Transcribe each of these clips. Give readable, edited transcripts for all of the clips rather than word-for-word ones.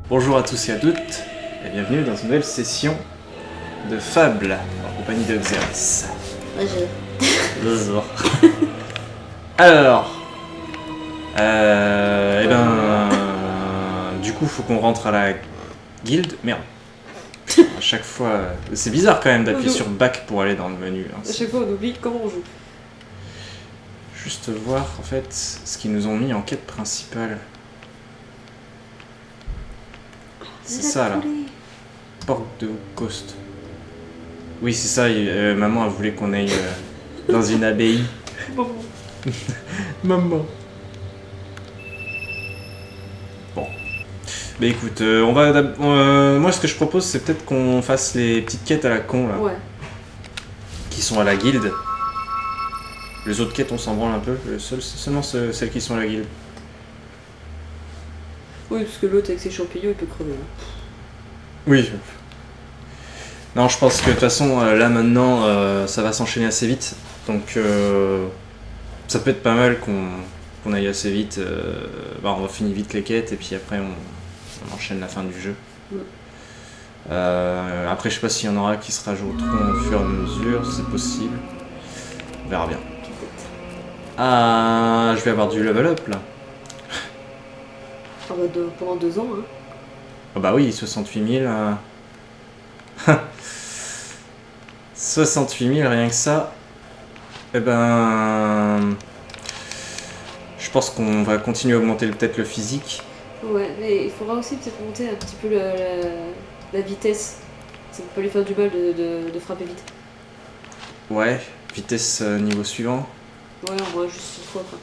Bonjour à tous et à toutes, et bienvenue dans une nouvelle session de Fable, en compagnie de Xeris. Bonjour. Bonjour. Alors, du coup, faut qu'on rentre à la guilde. Merde. À chaque fois, c'est bizarre quand même d'appuyer sur back pour aller dans le menu. Hein. À chaque fois, on oublie comment on joue. Juste voir en fait ce qu'ils nous ont mis en quête principale. C'est ça là. Porte de Coast. Oui, c'est ça. Maman a voulu qu'on aille dans une abbaye. Bon. Maman. Bon. Bah écoute, on va. Moi, ce que je propose, c'est peut-être qu'on fasse les petites quêtes à la con là. Ouais. Qui sont à la guilde. Les autres quêtes, on s'en branle un peu. Seulement celles qui sont à la guilde. Oui, parce que l'autre avec ses champignons, il peut crever. Hein. Oui. Non, je pense que de toute façon, là maintenant, ça va s'enchaîner assez vite. Donc, ça peut être pas mal qu'on aille assez vite. On va finir vite les quêtes et puis après, on enchaîne la fin du jeu. Après, je sais pas s'il y en aura qui se rajouteront au fur et à mesure, c'est possible. On verra bien. Ah, je vais avoir du level up là. Ah bah pendant 2 ans, hein. Ah bah oui, 68 000. 68 000, rien que ça. Eh ben... Je pense qu'on va continuer à augmenter peut-être le physique. Ouais, mais il faudra aussi peut-être monter un petit peu la vitesse. Ça peut pas lui faire du mal de frapper vite. Ouais, vitesse niveau suivant. Ouais, on va juste une fois quoi.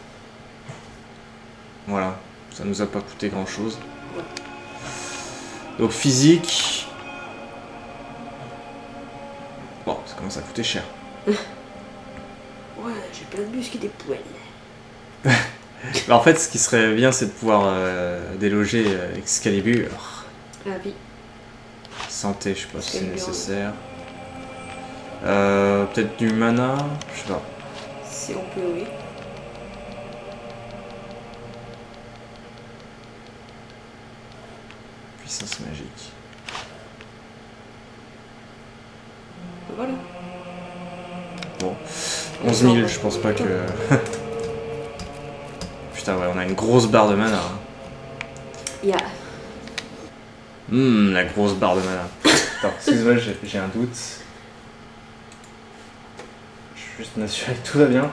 Voilà, ça nous a pas coûté grand chose. Ouais. Donc physique... Bon, ça commence à coûter cher. Ouais, j'ai plein de muscles et des poils. Bah, en fait, ce qui serait bien, c'est de pouvoir déloger Excalibur. Ah oui. Santé, je sais pas si c'est Excalibur, nécessaire. Peut-être du mana, je sais pas. Si on peut, oui. Puissance magique. Voilà. Bon, 11 000, je pense pas que... Putain, ouais, on a une grosse barre de mana. Hein. Yeah. La grosse barre de mana. Attends, excuse-moi, j'ai un doute. Je suis juste m'assurer que tout va bien.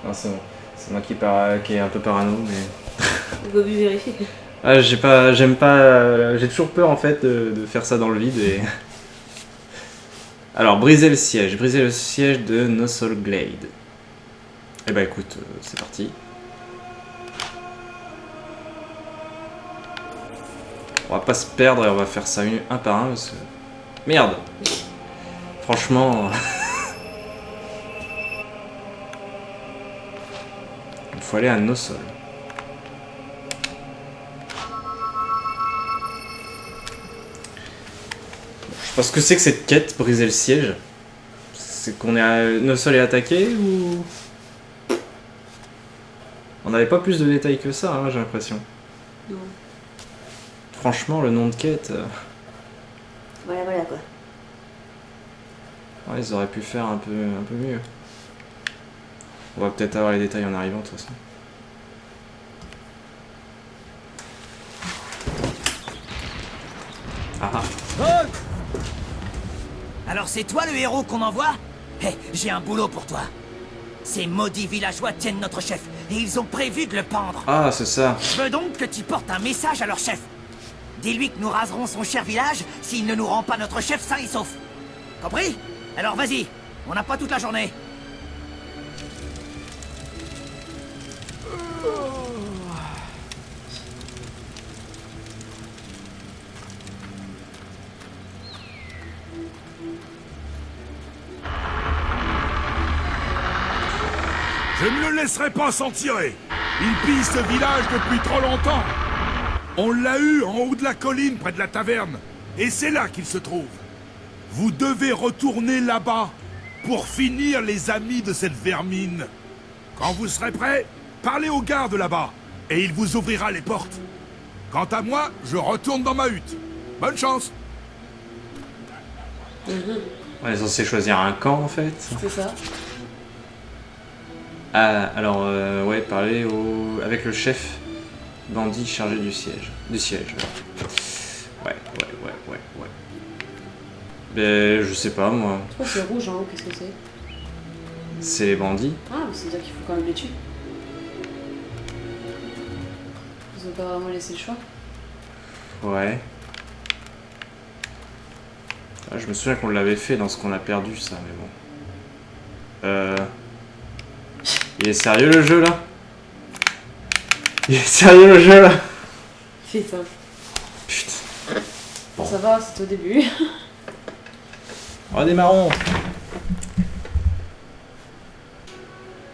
Non, c'est bon. C'est moi qui est un peu parano, mais... On va mieux vérifier. Ah, j'aime pas... j'ai toujours peur, en fait, de faire ça dans le vide, et... Alors, briser le siège de No Soul Glade. Eh bah écoute, c'est parti. On va pas se perdre et on va faire ça un par un parce que... Merde. Franchement... Il faut aller à No Soul. Je sais pas ce que c'est que cette quête, briser le siège. C'est qu'on est à... No Soul est attaqué ou... On n'avait pas plus de détails que ça, hein, j'ai l'impression. Non. Franchement, le nom de quête... Voilà quoi. Ouais, ils auraient pu faire un peu mieux. On va peut-être avoir les détails en arrivant, de toute façon. Ah ah. Paul! Alors c'est toi le héros qu'on envoie? Hé, j'ai un boulot pour toi. Ces maudits villageois tiennent notre chef, et ils ont prévu de le pendre. Ah, c'est ça. Je veux donc que tu portes un message à leur chef. Dis-lui que nous raserons son cher village s'il ne nous rend pas notre chef sain et sauf. Compris? Alors vas-y, on n'a pas toute la journée. Je ne le laisserai pas s'en tirer. Il pille ce village depuis trop longtemps. On l'a eu en haut de la colline près de la taverne. Et c'est là qu'il se trouve. Vous devez retourner là-bas pour finir les amis de cette vermine. Quand vous serez prêts, parlez au garde là-bas et il vous ouvrira les portes. Quant à moi, je retourne dans ma hutte. Bonne chance. On est censé choisir un camp en fait. C'est ça. Ah, alors, ouais, parler avec le chef bandit chargé du siège. Ouais. Ben, je sais pas moi. Je crois que c'est rouge en haut, qu'est-ce que c'est? C'est les bandits. Ah, mais c'est-à-dire qu'il faut quand même les tuer. Ils ont pas vraiment laissé le choix. Ouais. Ah, je me souviens qu'on l'avait fait dans ce qu'on a perdu, ça, mais bon. Il est sérieux le jeu là? Il est sérieux le jeu là? Putain. Putain. Bon. Ça va, c'est au début. Redémarrons.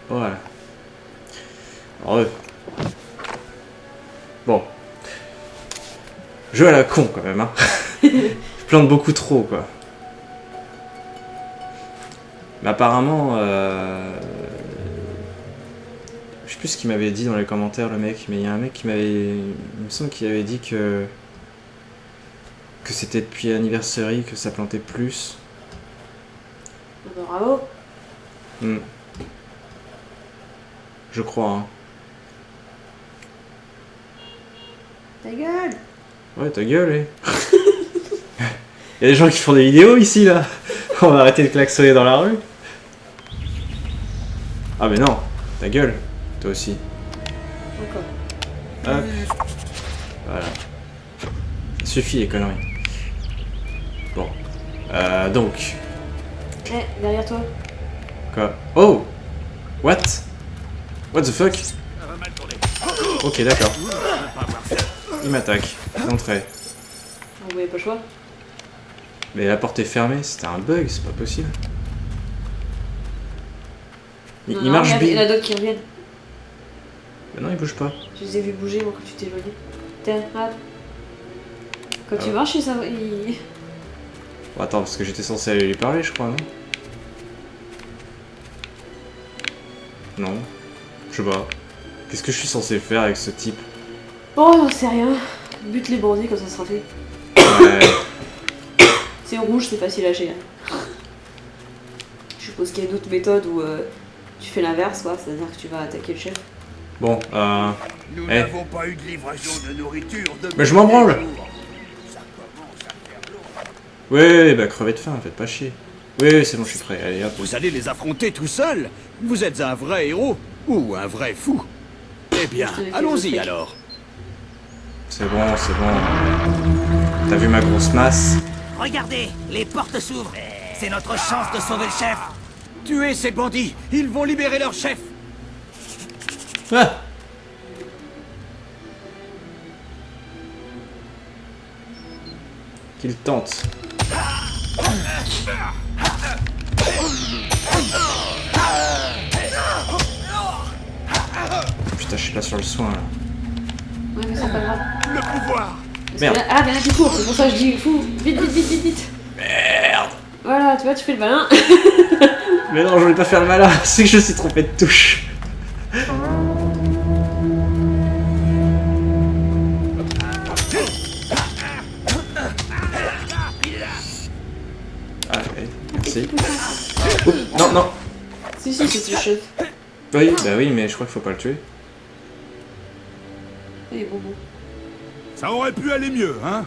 Voilà. Alors, bon. Jeu à la con quand même, hein. Je plante beaucoup trop, quoi. Mais apparemment, je sais plus ce qu'il m'avait dit dans les commentaires, le mec, mais il y a un mec qui m'avait... Il me semble qu'il avait dit que c'était depuis Anniversary que ça plantait plus. Bravo. Je crois, hein. Ta gueule. Ouais, ta gueule, Il y a des gens qui font des vidéos ici, là. On va arrêter de klaxonner dans la rue. Ah mais non, ta gueule, toi aussi. Encore. Hop. Voilà. Ça suffit les conneries. Bon. Donc. Eh, derrière toi. Quoi? Oh! What? What the fuck? Ok, d'accord. Il m'attaque. D'entrée. Vous n'avez pas le choix. Mais la porte est fermée, c'était un bug, c'est pas possible. Il Non, marche Il y en bien. a d'autres qui reviennent. Mais non, il bouge pas. Je les ai vus bouger moi quand tu t'es éloigné. Tiens, hop. Quand Ah tu ouais. marches, il... Bon, attends, parce que j'étais censé aller lui parler, je crois, non? Non. Je sais pas. Qu'est-ce que je suis censé faire avec ce type? Oh, j'en sais rien. Bute les bandits comme ça sera fait. Ouais. C'est rouge, c'est facile à gérer. Je suppose qu'il y a d'autres méthodes où tu fais l'inverse, quoi. C'est-à-dire que tu vas attaquer le chef. Bon, Nous Eh. n'avons pas eu de livraison de nourriture depuis Mais je m'en des branle. jours. Ça commence à faire lourd. ouais, bah crevez de faim, faites pas chier. Oui, c'est bon, je suis prêt. Allez, hop. Vous allez les affronter tout seul? Vous êtes un vrai héros ou un vrai fou? Eh bien, Je te l'ai fait allons-y montrer. alors. C'est bon, c'est bon. T'as vu ma grosse masse? Regardez, les portes s'ouvrent. C'est notre chance de sauver le chef. Tuez ces bandits, ils vont libérer leur chef. Ah! Qu'il tente. Putain, je suis pas sur le soin là. Ouais, mais c'est pas grave. Le pouvoir. Parce Merde. que là- ah, bien là, tu cours, c'est pour ça que je dis fou. Vite. Merde! Voilà, tu vois, tu fais le malin. Mais non, je voulais pas faire le malin, c'est que je me suis trompé de touche. Ah, ouais, merci. Oups, non. Si, c'est le chef. Oui, bah oui, mais je crois qu'il faut pas le tuer. Il est bon. Ça aurait pu aller mieux, hein?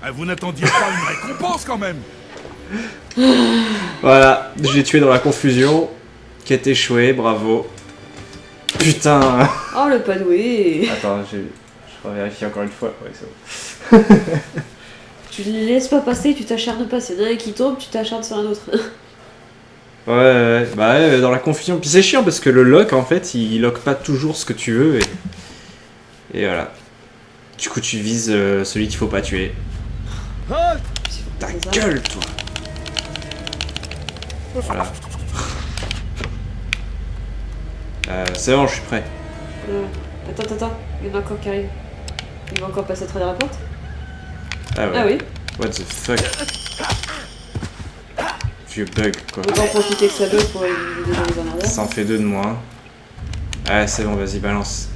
Ah, vous n'attendiez pas une récompense quand même. Voilà, je l'ai tué dans la confusion. Quête échouée, bravo. Putain. Oh, le padoué. Attends, je revérifie encore une fois. Ouais, c'est bon. Tu les laisses pas passer, tu t'acharnes pas. S'il y en a un qui tombe, tu t'acharnes sur un autre. Ouais, bah ouais, dans la confusion. Puis c'est chiant parce que le lock, en fait, il lock pas toujours ce que tu veux. Et voilà. Du coup, tu vises celui qu'il faut pas tuer. Ta C'est ça. gueule, toi. Voilà. C'est bon, je suis prêt. Attends. Il y en a encore qui arrive. Il va encore passer à travers la porte. Ah ouais. Ah oui. What the fuck. Vieux bug, quoi. On va en profiter que ça bug pour les deux dans les emmerdeurs. Ça en fait deux de moins. Ah, c'est bon, vas-y, balance.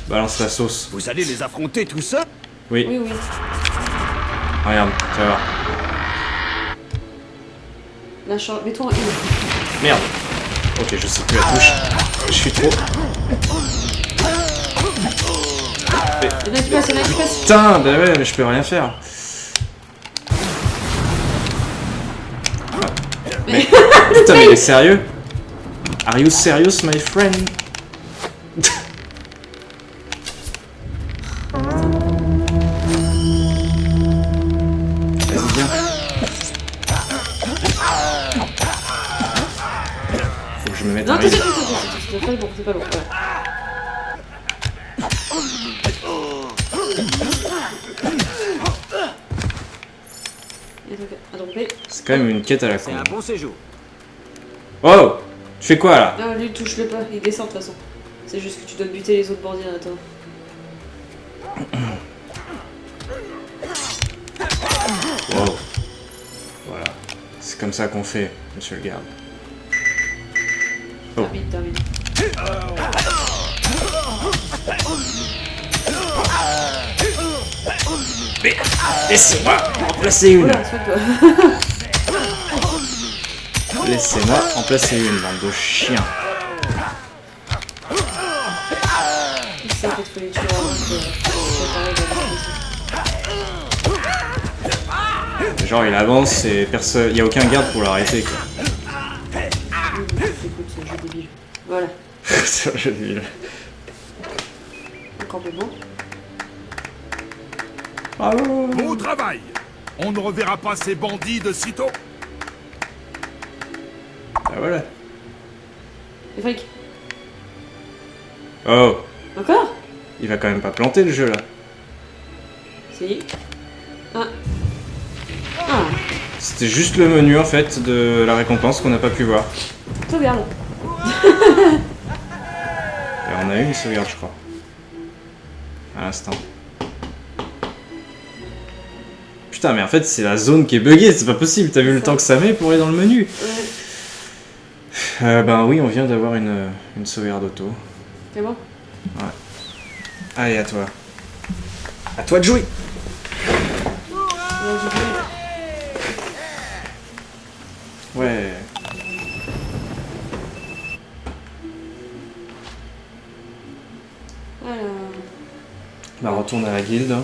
Balance la sauce. Vous allez les affronter tout seul? Oui, Oui, oui. regarde, tu vas voir. Là, mets-toi en une. Merde. Ok, je sais plus la touche. Je suis trop... Il y en a qui passent, il y en a qui passent. Putain, bah ouais, mais je peux rien faire. Mais... Putain, mais il est sérieux? Are you serious, my friend? Vas-y, viens. Faut que je me mette Non, en attends, rythme. c'est pas le bon, c'est pas le bon. Voilà. Attends, C'est quand même une quête à la C'est con. un bon séjour. Oh! Tu fais quoi là? non, lui, touche-le pas, il descend de toute façon. C'est juste que tu dois buter les autres bandits en attendant. Wow. Voilà. C'est comme ça qu'on fait, monsieur le garde. Oh. Termine. Mais laissez-moi en placer une! Oula, sois-toi. Laissez-moi en placer une, bande de chiens. Il sait qu'il faut les tuer avant que... Genre il avance et personne, il y a aucun garde pour l'arrêter quoi. Écoute, c'est un jeu débile. Voilà, C'est un jeu de ville. complètement. Bravo! Bon travail. On ne reverra pas ces bandits de sitôt. Ah voilà. Les frics. Oh! Encore? Il va quand même pas planter le jeu là. Si. Ah. Ah. C'était juste le menu en fait de la récompense qu'on n'a pas pu voir. Sauvegarde. Et on a eu une sauvegarde je crois. À l'instant. Putain mais en fait c'est la zone qui est buggée, c'est pas possible, t'as vu le temps que ça met pour aller dans le menu? Ouais. Ben oui, on vient d'avoir une sauvegarde auto. C'est bon? Allez, à toi. À toi de jouer! Ouais, j'ai vu. Ouais. Alors... Bah retourne à la guilde.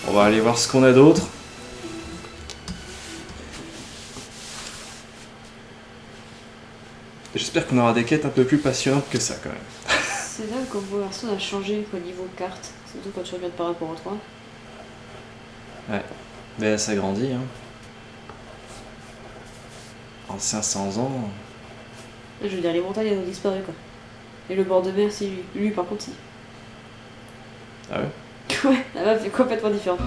On va aller voir ce qu'on a d'autre. J'espère qu'on aura des quêtes un peu plus passionnantes que ça quand même. C'est là que Conversion a changé au niveau carte. Surtout quand tu regardes par rapport au 3. Ouais. Mais ça grandit hein. En 500 ans. Je veux dire, les montagnes elles ont disparu quoi. Et le bord de mer, si lui par contre si. Ah ouais? Ouais, la map est complètement différente.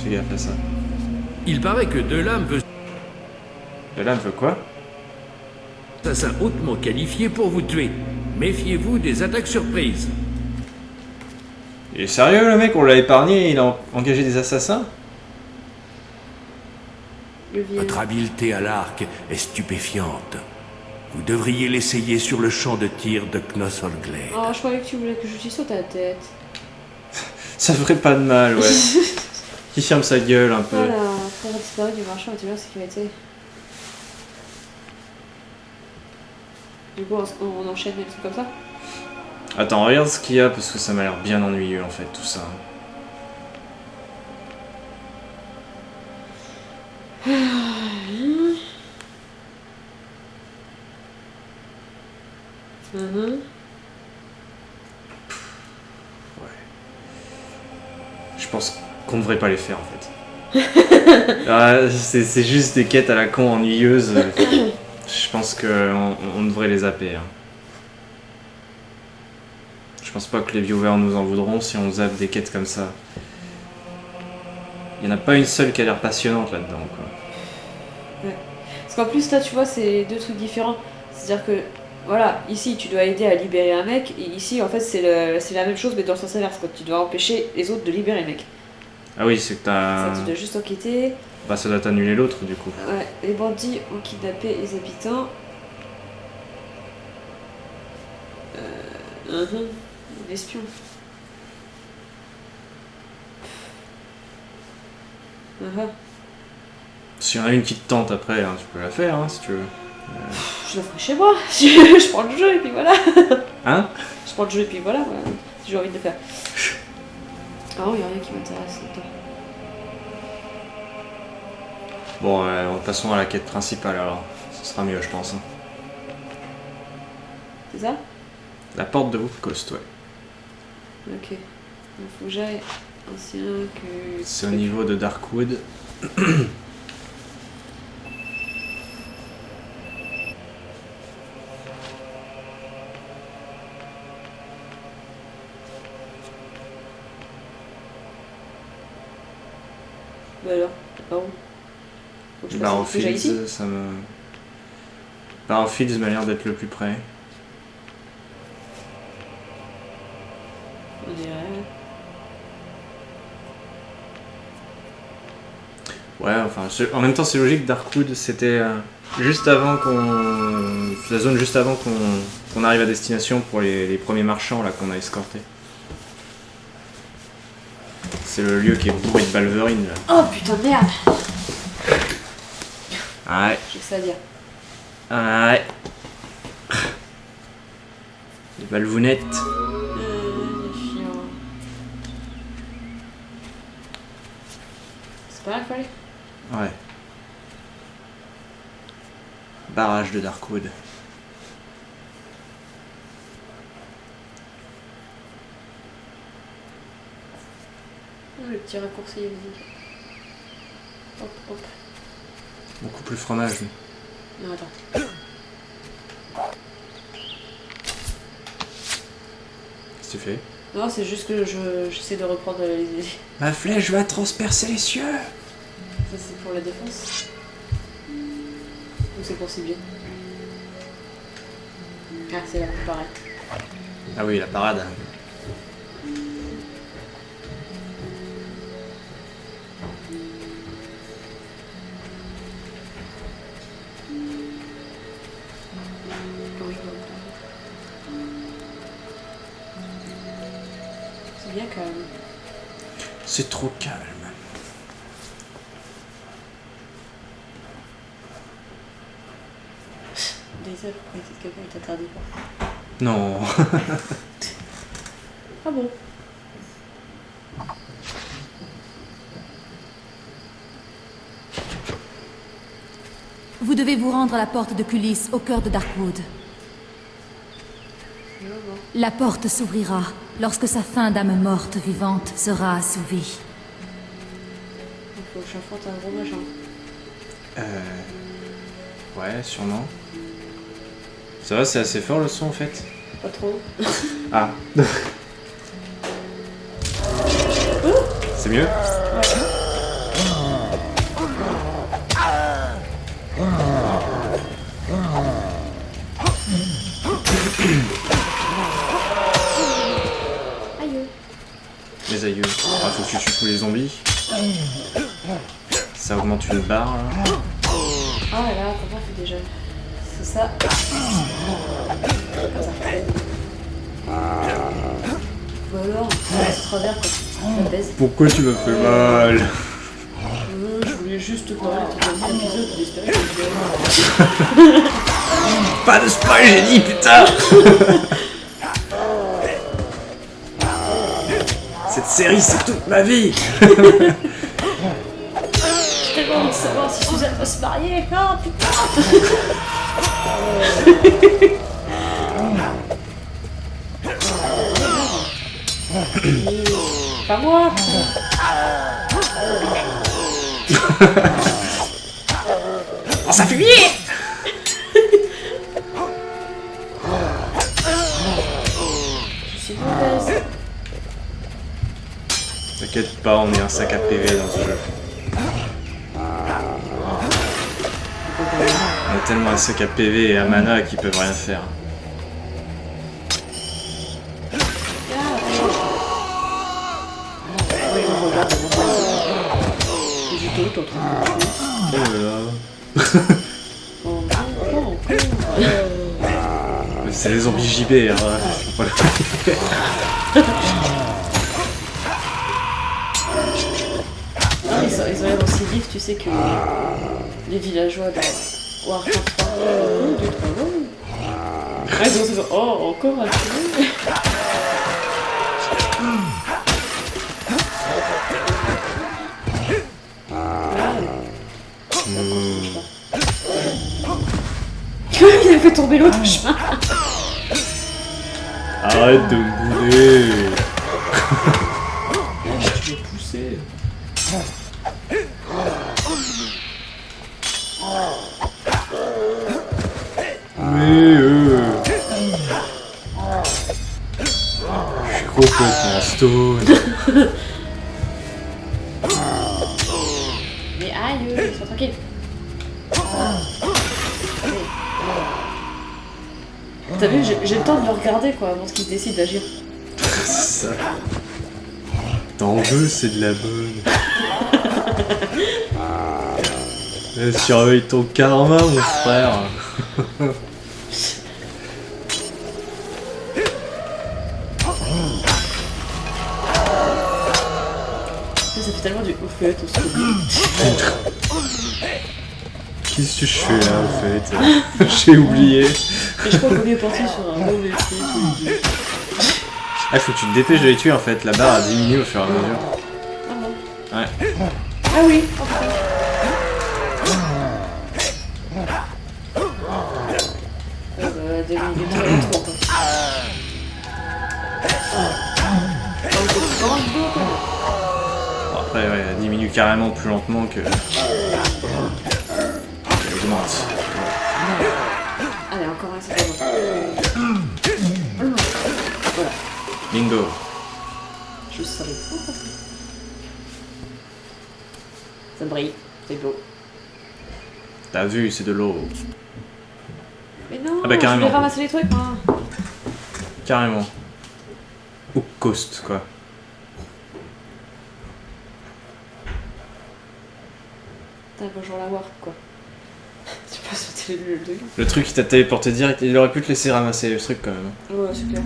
Fais gaffe à ça. Il paraît que Delame veut Et là, elle veut quoi? assassin hautement qualifié pour vous tuer. Méfiez-vous des attaques surprises. Il est sérieux le mec? On l'a épargné et il a engagé des assassins? Le vieux. Votre habileté à l'arc est stupéfiante. Vous devriez l'essayer sur le champ de tir de Knossolglade. Oh, je croyais que tu voulais que je tue sur ta tête. Ça ferait pas de mal, ouais. Il ferme sa gueule un peu. Voilà, frère disparu du marchand et toujours sécurité. Du coup, on enchaîne des trucs comme ça. Attends, regarde ce qu'il y a parce que ça m'a l'air bien ennuyeux en fait tout ça. Je pense qu'on devrait pas les faire en fait. Ah, c'est juste des quêtes à la con ennuyeuses. Je pense qu'on devrait les zapper. Hein. Je pense pas que les viewers nous en voudront si on zappe des quêtes comme ça. Il y en a pas une seule qui a l'air passionnante là-dedans quoi. Ouais. Parce qu'en plus, là, tu vois, c'est deux trucs différents. C'est-à-dire que, voilà, ici, tu dois aider à libérer un mec, et ici, en fait, c'est la même chose, mais dans le sens inverse, quoi. Tu dois empêcher les autres de libérer le mec. Ah oui, c'est que t'as... Ça, tu dois juste enquêter. Bah ça doit t'annuler l'autre du coup. Ouais, les bandits ont kidnappé les habitants. L'espion. S'il y en a une qui te tente après, hein, tu peux la faire hein, si tu veux. Je la ferai chez moi. Je prends le jeu et puis voilà. Hein? Je prends le jeu et puis voilà, si j'ai envie de le faire. Ah non, il n'y a rien qui m'intéresse là-dedans. Bon, passons à la quête principale alors. Ce sera mieux, je pense. Hein. C'est ça? La porte de Wolf Coast, ouais. Ok. Il faut que j'aille ancien que... C'est au niveau de Darkwood. Bah alors, par où? Faut que je fasse- faut que j'aille ici? Barrowfields, ça me... Barrowfields m'a l'air d'être le plus près. On dirait... Ouais, enfin, en même temps c'est logique, Darkwood c'était juste avant qu'on... La zone juste avant qu'on arrive à destination pour les premiers marchands là qu'on a escortés. C'est le lieu qui est bourré de balverines là. Oh putain de merde! Ouais, J'ai que ça à dire. ouais. Les balvounettes. Chiant. C'est pas là qu'il faut aller? Ouais. Barrage de Darkwood. Le petit raccourci, vas-y. Hop, hop. Beaucoup plus fromage. lui. Non, attends. Qu'est-ce que tu fais? Non, c'est juste que j'essaie de reprendre les... Ma flèche va transpercer les cieux. Ça, c'est pour la défense. Ou c'est pour cibler? Ah, c'est là, pareil. Ah oui, la parade. Oui, c'est bien calme. C'est trop calme. Des heures pour essayer de quelqu'un et t'attarder pas. Non. Ah bon? Vous devez vous rendre à la porte de Cullis, au cœur de Darkwood. La porte s'ouvrira lorsque sa faim d'âme morte vivante sera assouvie. Il faut que j'affronte un gros machin. Ouais, sûrement. Ça va, c'est assez fort le son en fait. Pas trop. Ah. C'est mieux? Aïe. Les aïeux. Ah, faut que tu tues tous les zombies. Ça augmente une barre là. Ah là, comment on fait déjà? C'est ça. Comme ça. Ou alors, on passe au travers quand on baise. Pourquoi tu m'as fait mal? Je voulais juste te parler de l'épisode de l'espérance. Pas de spoil, j'ai dit, putain. Cette série, c'est toute ma vie. J'ai tellement envie de savoir si Suzanne va se marier. Oh putain. Pas moi. Oh, ça fuit. Je suis mauvaise. T'inquiète pas, on est un sac à PV dans ce jeu. On est tellement un sac à PV et à mana qu'ils peuvent rien faire. Oh là là. Oh, oh, oh. Vas-y, C'est les zombies JB, hein. Faut pas le- Non, ils ont l'air aussi vifs, tu sais, que les villageois dans Warcraft 3. Ah, ils ont oh, encore un peu. Il a fait tomber l'autre chemin. Arrête de me bouler. Je vais pousser. Mais je suis complètement stone. Mais aïe, sois tranquille. T'as vu, j'ai le temps de le regarder quoi avant qu'il décide d'agir. C'est ça. T'en veux, c'est de la bonne. Surveille ton karma, mon frère. Ça fait tellement du au fait au secours. Qu'est-ce que je fais là, au fait? J'ai oublié. Et je crois qu'on est parti sur un mauvais truc. Ah, faut que tu te dépêches de les tuer en fait. La barre a diminué au fur et à mesure. Ah bon? Ouais. Ah oui, oh putain. Des minutes trop quoi. Bon, après, ouais, elle diminue carrément plus lentement que. Elle augmente. Allez, encore un, c'est pas bon. Voilà, Bingo. je savais. Ça brille, c'est beau. T'as vu, c'est de l'eau. Mais non, Ah bah, je carrément. voulais ramasser les trucs moi. Carrément. Ou coast, quoi. Putain, bonjour la warp quoi. Tu peux sauter le truc. Le truc qui t'a téléporté direct, il aurait pu te laisser ramasser le truc quand même. Ouais, c'est clair.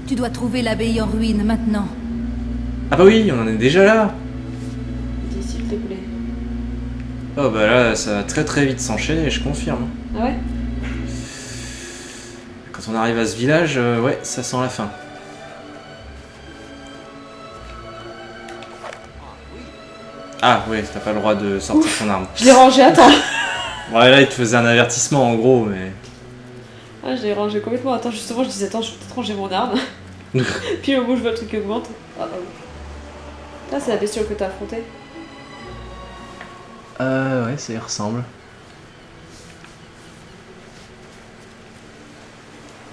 Tu dois trouver l'abbaye en ruine maintenant. Ah bah oui, on en est déjà là. Dis s'il te plaît. Oh bah là, ça va très très vite s'enchaîner, je confirme. Ah ouais? Quand on arrive à ce village, ouais, ça sent la fin. Ah ouais, t'as pas le droit de sortir ton arme. Je l'ai rangé, attends. Ouais, là, il te faisait un avertissement en gros, mais... Ah, je l'ai rangé complètement. Attends, justement, je disais, attends, je vais peut-être ranger mon arme. Puis au bout, je vois le truc qui augmente. Ah, ah oui. Là, c'est la bestiole que t'as affrontée. Ouais, ça y ressemble.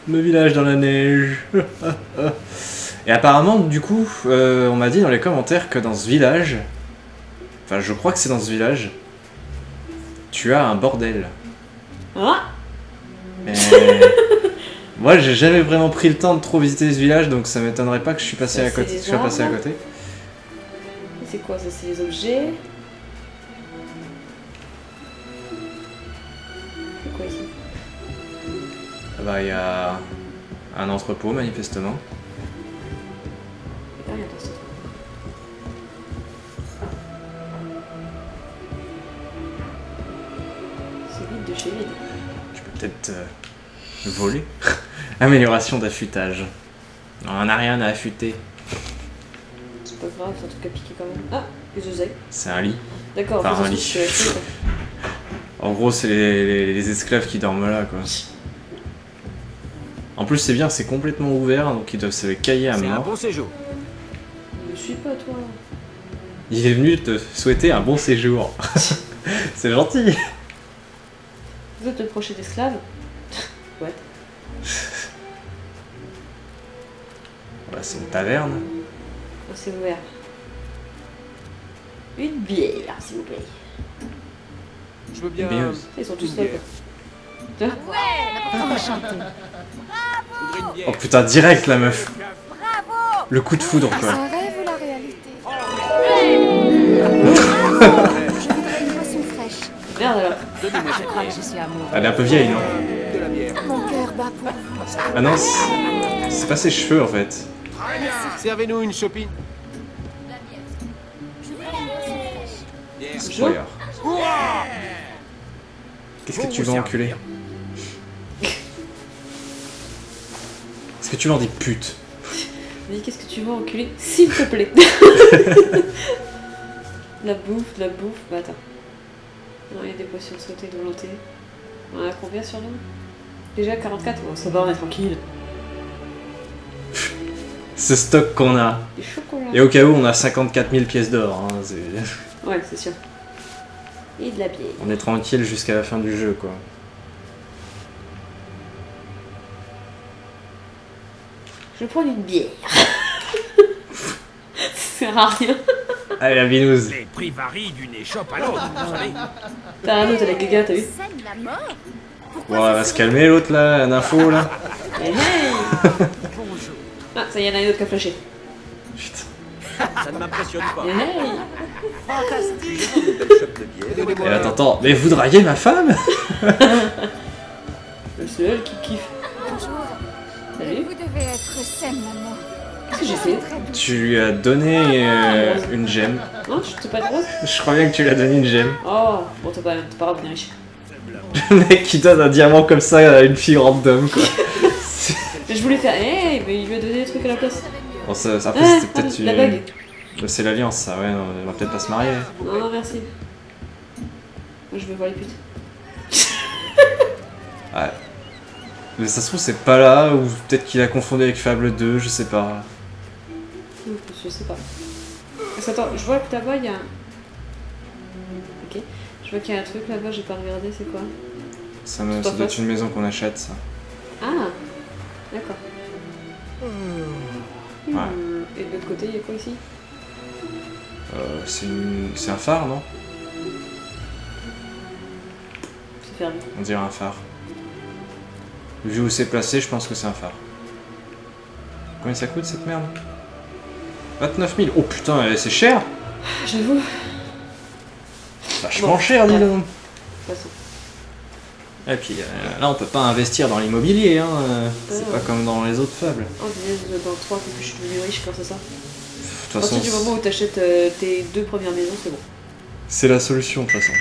Le village dans la neige. Et apparemment, du coup, on m'a dit dans les commentaires que dans ce village... Enfin, je crois que c'est dans ce village... Tu as un bordel. Hein? Mais... Moi, j'ai jamais vraiment pris le temps de trop visiter ce village, donc ça m'étonnerait pas que je suis passé Ça, à côté. c'est les Je sois passé à arbres. côté. C'est quoi ça? C'est les objets? C'est quoi ici? Ah bah, il y a un entrepôt, manifestement. Ah, rien dans ce truc. C'est vide de chez vide. Je peux peut-être voler. Amélioration d'affûtage. Non, on n'a rien à affûter. C'est pas grave, c'est un truc à piquer quand même. Ah, les oseilles. C'est un lit. D'accord, Enfin, faut un que lit. je acheté, quoi. En gros, c'est les esclaves qui dorment là, quoi. En plus, c'est bien, c'est complètement ouvert, donc ils doivent se les cailler à C'est un mort. bon séjour. Je suis pas toi. Il est venu te souhaiter un bon séjour. C'est gentil. Vous êtes le prochain esclave? Ouais. Bah, c'est une taverne. Ah, c'est ouvert. Une bière, s'il vous plaît. Je veux bien. Bien. Ils sont tous Une là, bière. quoi. Enchanté. Je voudrais une bière. Oh putain, direct la meuf. Le coup de foudre, quoi. Un rêve ou la réalité? Je voudrais une boisson fraîche. Merde alors. Donnez-moi Je cette crois que bière. je suis amoureux. Elle est un peu vieille, non? De la bière. Mon cœur bas pour vous. Ah non, c'est pas ses cheveux en fait. Servez-nous une chopine. Spoiler. Qu'est-ce que tu veux enculer? Est-ce que tu leur dis pute? Dis qu'est-ce que tu veux enculer? S'il te plaît. La bouffe, bah attends. Non, il y a des potions sautées de volonté. On en a combien sur nous? Déjà 44? Bon, ça va, on est tranquille. Ce stock qu'on a. Des chocolats. Et au cas où, on a 54 000 pièces d'or. Hein, Ouais, c'est sûr. Et de la bière. on est tranquille jusqu'à la fin du jeu, quoi. Je vais prendre une bière. Ça sert à rien. Allez, la binouse. Les prix varient d'une échoppe à l'autre, vous savez. T'as un autre avec les gars, t'as vu? Scène la mort. Bon, elle va se calmer, l'autre, là, l'info, là. Hey, hey. Ah, ça y est, il y en a une autre qui a flashé. Putain. Ça ne m'impressionne pas. Hey, hey. Et là, t'entends, mais vous draguez ma femme? C'est elle qui kiffe. Bonjour. Salut. Vous devez être saine la mort. Qu'est-ce que j'ai fait? Tu lui as donné une gemme. Non, je t'ai pas de rose? Je crois bien que tu lui as donné une gemme. Oh, bon, t'es pas grave, on est riche. Le mec qui donne un diamant comme ça à une fille random, quoi. Mais je voulais faire, hey, mais il lui a donné des trucs à la place. Bon, ça, après, Ah, c'était peut-être la bague. C'est l'alliance, ça, ouais, non, on va peut-être pas se marier. Non, non, merci. Moi, je veux voir les putes. Ouais. Mais ça se trouve, c'est pas là, ou peut-être qu'il a confondu avec Fable 2, je sais pas. Je sais pas. Parce que attends, je vois que là-bas il y a un. Ok. Je vois qu'il y a un truc là-bas, j'ai pas regardé, c'est quoi? Ça Tout en doit être face. une maison qu'on achète, ça. Ah! D'accord. Ouais. Et de l'autre côté, il y a quoi ici? C'est un phare, non? C'est fermé. On dirait un phare. Vu où c'est placé, je pense que c'est un phare. Combien ça coûte cette merde? 29 000. Oh putain, c'est cher! J'avoue. Vachement Bon, cher, dis ouais. donc! De toute façon. Et puis là, on peut pas investir dans l'immobilier, hein. C'est Ouais. pas comme dans les autres fables. Oh, punaise, dans 3 que je suis devenu riche grâce à ça. De À toute façon, partir du moment où t'achètes tes 2 premières maisons, c'est bon. c'est la solution, de toute façon.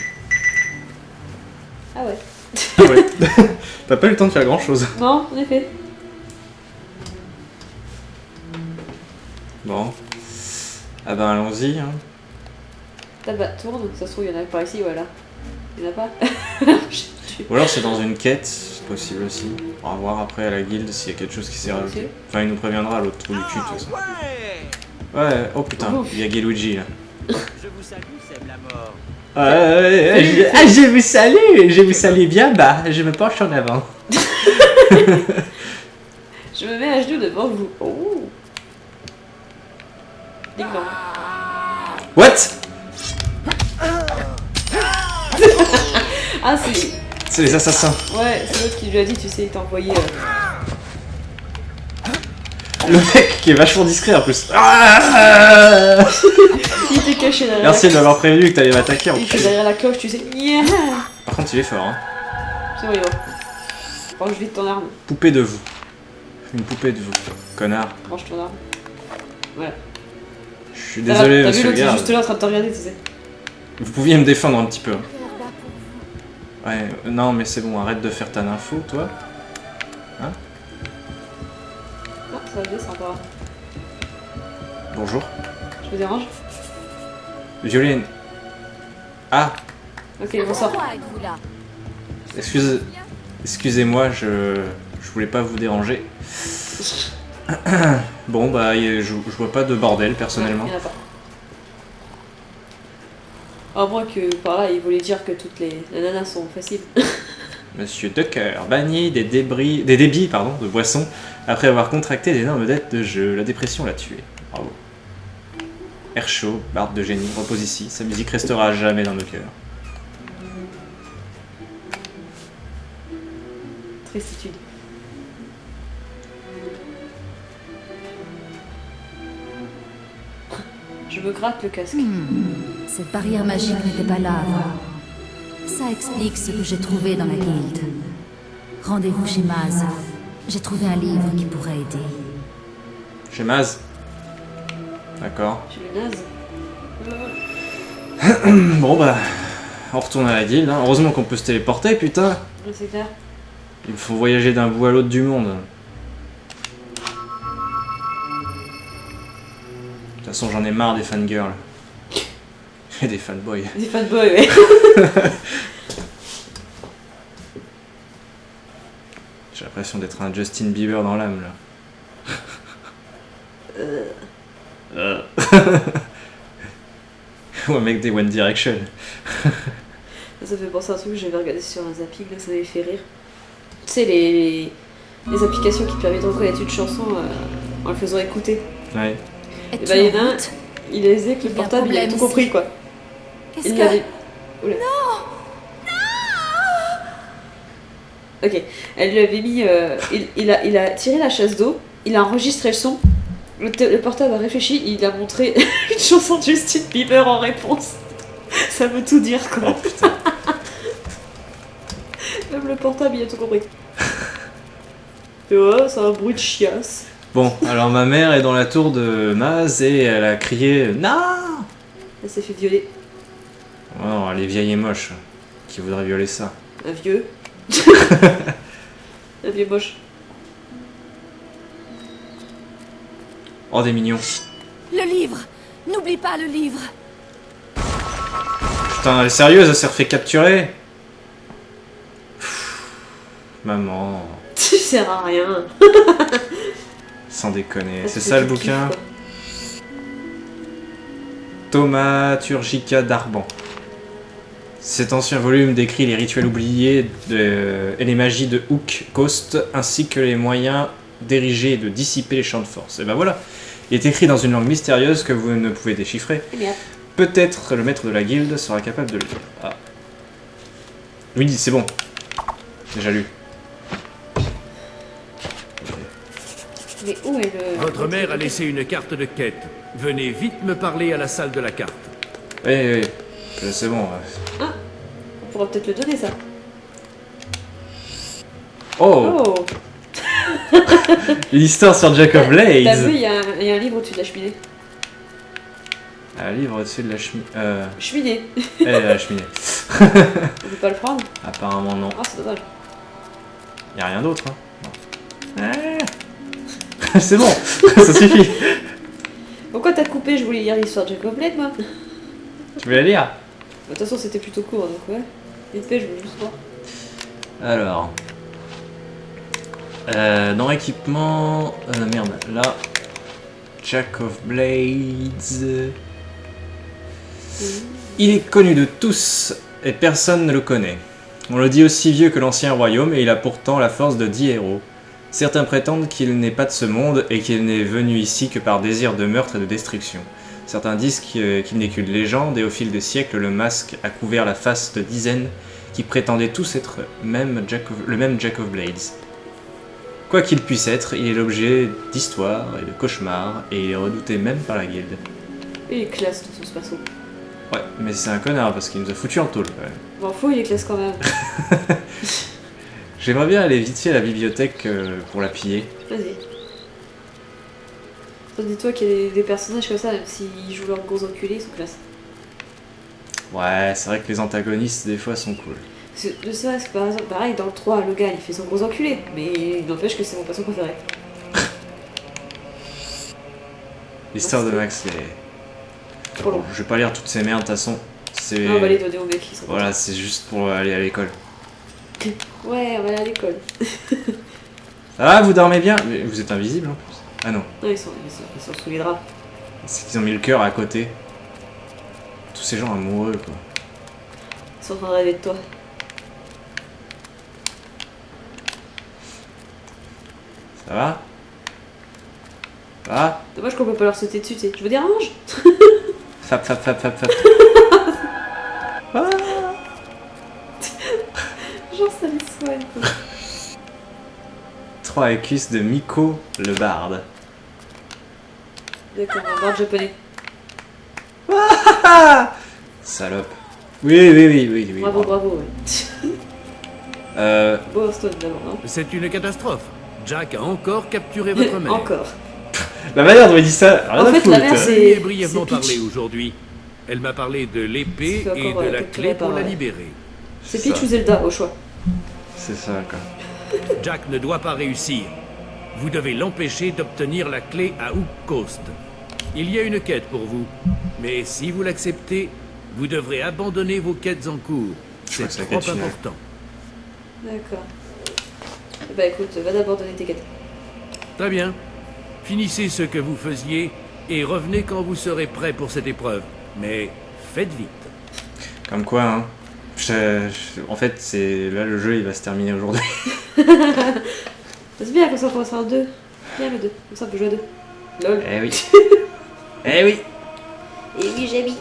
Ah ouais. Ah ouais. T'as pas eu le temps de faire grand chose. Non, en effet. Bon. Ah ben allons-y. Hein. Bah, tourne, ça se trouve, il y en a par ici, voilà. Il y en a pas? Ou alors c'est dans une quête, c'est possible aussi. On va voir après à la guilde s'il y a quelque chose qui s'est rajouté. Enfin, il nous préviendra à l'autre trou du cul, de toute façon. Ouais, oh putain, Ouf. il y a Geluigi là. Je vous salue, Seb la mort. Je vous salue bien, bah, je me penche en avant. Je me mets à genoux devant vous. Oh. Ding dong. What? Ah, c'est. C'est les assassins. Ouais, c'est l'autre qui lui a dit, tu sais, il t'a envoyé. Le mec qui est vachement discret en plus. Ah Il était caché derrière. Merci de m'avoir prévenu que t'allais m'attaquer en Il était plus. derrière la cloche, tu sais. Yeah. Par contre, il est fort, hein. C'est vrai, ouais. Range vite ton arme. Poupée de vous. Une poupée de vous, connard. Range ton arme. Voilà. Je suis désolé, T'as vu monsieur le l'autre, il est garde. juste là en train de te regarder, tu sais. Vous pouviez me défendre un petit peu. Cœur bat pour vous. Ouais, non mais c'est bon, arrête de faire ta info, toi. Ah, ça va bien, c'est encore. Bonjour. Je vous dérange? Violine. Ah, Ok, bonsoir. Pourquoi êtes-vous là? excusez-moi, je voulais pas vous déranger. Bon, bah, je vois pas de bordel, personnellement. Il y en a pas. À moins que par là, il voulait dire que toutes les nanas sont faciles. Monsieur Ducker, banni des débits de boissons après avoir contracté d'énormes dettes de jeu. La dépression l'a tué. Bravo. Air chaud, barde de génie, repose ici. Sa musique restera à jamais dans nos cœurs. Tristitude. Je me gratte le casque. Cette barrière magique n'était pas là avant. Ça explique ce que j'ai trouvé dans la guilde. Rendez-vous chez Maz. J'ai trouvé un livre qui pourrait aider. Chez Maz. D'accord. Je suis naze. Bon bah, on retourne à la guilde. Hein. Heureusement qu'on peut se téléporter, putain. Ouais, c'est clair. Il faut voyager d'un bout à l'autre du monde. De toute façon, j'en ai marre des fangirls. Et des fanboys. Des fanboys, ouais. J'ai l'impression d'être un Justin Bieber dans l'âme, là. Ou un mec des One Direction. Ça fait penser à un truc que j'avais regardé sur un zapping, là, ça m'avait fait rire. Tu sais, les applications qui te permettent de reconnaître une chanson en le faisant écouter. Ouais. Et bah, il y en a un, il a dit que le portable, il a tout compris, quoi. Qu'est-ce Il que... avait... Oula. Non. Ok, elle lui avait mis... il a tiré la chasse d'eau, il a enregistré le son, le portable a réfléchi, il a montré une chanson de Justin Bieber en réponse. Ça veut tout dire, quoi. Oh putain. Même le portable, il a tout compris. Et ouais, c'est un bruit de chiasse. Bon, alors ma mère est dans la tour de Maz et elle a crié « Non !» Elle s'est fait violer. Oh, elle est vieille et moche. Qui voudrait violer ça? Un vieux. Un vieux moche. Oh, des mignons. Le livre! N'oublie pas le livre! Putain, elle est sérieuse, elle s'est refait capturer. Pff, maman, Tu sers à rien. sans déconner. C'est Parce que ça le tu kiffes, bouquin? quoi. Thaumaturgica d'Arban. Cet ancien volume décrit les rituels oubliés et les magies de Hook Coast, ainsi que les moyens d'ériger et de dissiper les champs de force. Et ben voilà, il est écrit dans une langue mystérieuse que vous ne pouvez déchiffrer. Eh bien. Peut-être le maître de la guilde sera capable de le lire. Ah. Oui, c'est bon. Déjà lu. Mais où est le... Votre mère a laissé une carte de quête. Venez vite me parler à la salle de la carte. Oui, oui, c'est bon. Ah, on pourra peut-être le donner, ça. Oh, Oh. l'histoire sur Jack of T'as Blades. vu, il y a un livre au-dessus de la cheminée. Un livre au-dessus de la cheminée. Cheminée. La cheminée. On peut pas le prendre? Apparemment non. Ah, c'est dommage. Y a rien d'autre, hein. Non. Ah. C'est bon, ça suffit. Pourquoi t'as coupé? Je voulais lire l'histoire de Jack of Blades, moi. Tu veux la lire? De toute façon, c'était plutôt court, donc ouais. Vite fait, je voulais juste voir. Alors. Dans équipement. Merde, là. Jack of Blades. Il est connu de tous et personne ne le connaît. On le dit aussi vieux que l'ancien royaume et il a pourtant la force de 10 héros. Certains prétendent qu'il n'est pas de ce monde et qu'il n'est venu ici que par désir de meurtre et de destruction. Certains disent qu'il n'est qu'une légende et au fil des siècles, le masque a couvert la face de dizaines qui prétendaient tous être le même Jack of Blades. Quoi qu'il puisse être, il est l'objet d'histoires et de cauchemars et il est redouté même par la guilde. Il est classe, tout ce perso. Ouais, mais c'est un connard parce qu'il nous a foutu en tôle quand même. M'en fous, il est classe quand même. J'aimerais bien aller vite fait à la bibliothèque pour la piller. Vas-y. Dis-toi qu'il y a des personnages comme ça, même s'ils jouent leurs gros enculés, ils sont classe. Ouais, c'est vrai que les antagonistes des fois sont cool. Ne serait-ce que par exemple, pareil, dans le 3, le gars il fait son gros enculé, mais il n'empêche que c'est mon perso préféré. L'histoire de Max est... Trop long. Je vais pas lire toutes ces merdes de toute façon. C'est... Non, on va les donner aux mecs qui sont Voilà, c'est juste pour aller à l'école. contents. Ouais, on va aller à l'école. Ça va, vous dormez bien? Mais vous êtes invisible en plus. Ah non, Non, ils sont sous les draps. c'est qu'ils ont mis le cœur à côté. Tous ces gens amoureux quoi. Ils sont en train de rêver de toi. Ça va? Ça va? Dommage qu'on peut pas leur sauter dessus, tu sais. Je vous dérange? Fap. Ah. Genre ça les soigne quoi. 3 écus de Miko le barde. D'accord, on va voir le japonais. Salope. Oui. Bravo, bravo. bravo, ouais. Boston d'abord, non? C'est une catastrophe. Jack a encore capturé votre mère. Encore. La manière dont il dit ça, rien En à fait, la foutre. mère, Je c'est- lui ai brièvement c'est Peach. parlé aujourd'hui. Elle m'a parlé de l'épée C'est et encore, de la capturé clé pour par, la ouais. libérer. C'est ça. Peach ou Zelda, au choix. C'est ça, quoi. Jack ne doit pas réussir. Vous devez l'empêcher d'obtenir la clé à Hook Coast. Il y a une quête pour vous. Mais si vous l'acceptez, vous devrez abandonner vos quêtes en cours. crois C'est que c'est la trop quête finale. important. D'accord. Bah écoute, va d'abord donner tes quêtes. Très bien. Finissez ce que vous faisiez et revenez quand vous serez prêt pour cette épreuve. Mais faites vite. Comme quoi, hein. En fait, c'est là le jeu il va se terminer aujourd'hui. C'est bien, comme ça on pourra se faire 2. Bien le 2, comme ça on peut jouer à 2. Lol. Eh oui. Eh oui. Et oui, j'ai mis.